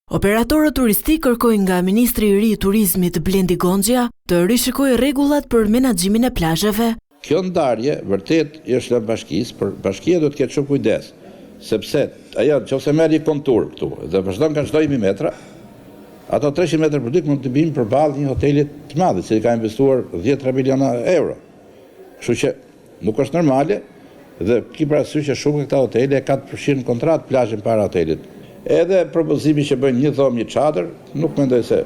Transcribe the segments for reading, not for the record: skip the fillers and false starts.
Operatorët turistik kërkojnë nga Ministri i Ri i Turizmit Blendi Goxha të rishikojë rregullat për menaxhimin e plazheve. Kjo ndarje vërtet është në bashkisë, por bashkia do të ketë shumë kujdes, sepse ajo nëse merr një kontur këtu dhe vazhdon nga çdo 1000 metra, ato 300 metra për dik mund të binë përballë një hoteli të madh, i cili ka investuar 10 miliona euro. Kështu që nuk është normale dhe ki parasysh që shumë nga këta hotele ka të përfshirë në kontratë plazhin para hotelit. Edhe propozimi që bëjnë një dhomë, një çadër, nuk mendoj se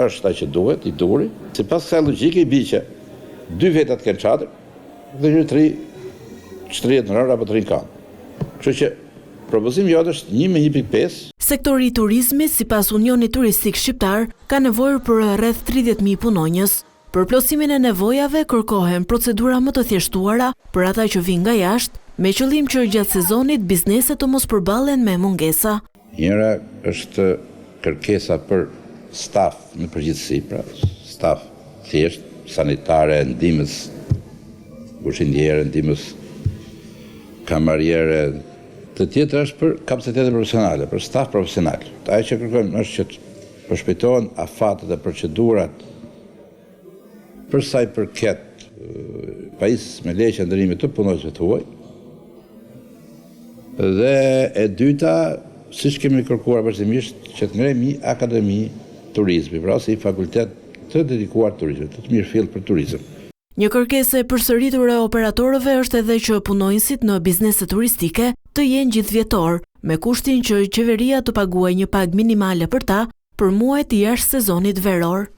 është ai që duhet, i duri. Sipas kësaj logjike i bi që 2 vetat kanë çadër dhe një 3 shtrihet në rër apo 3 kam. Kështu që propozimi jot është 1 me 1.5. Sektori i turizmit, sipas Unionit Turistik Shqiptar, ka nevojë për rreth 30.000 punonjës. Për plotësimin e nevojave kërkohen procedura më të thjeshtuara për ata që vijnë nga jashtë, me qëllim që gjatë sezonit bizneset të mos përballen me mungesa. Njëra është kërkesa për staf në përgjithësi, pra staf thjesht, sanitare, ndihmës ushqimdhënore, ndihmës kamariere. Të tjetër është për kapacitete profesionale, për staf profesional. Ajo që kërkojmë është që të përshpejtohen afatet e procedurat për sa i përket pajisjes me leje qendrimit të punonjësve të huaj. Dhe e dyta, siç kemi kërkuar vazhdimisht, që të ngrejmë një akademi turizmi, pra si fakultet të dedikuar turizmit, të mirëfillt për turizëm. Një kërkesë e përsëritur e operatorëve është edhe që punonjësit në bizneset turistike të jenë gjithvjetor, me kushtin që qeveria të paguajë një pagë minimale për ta për muajt jashtë sezonit veror.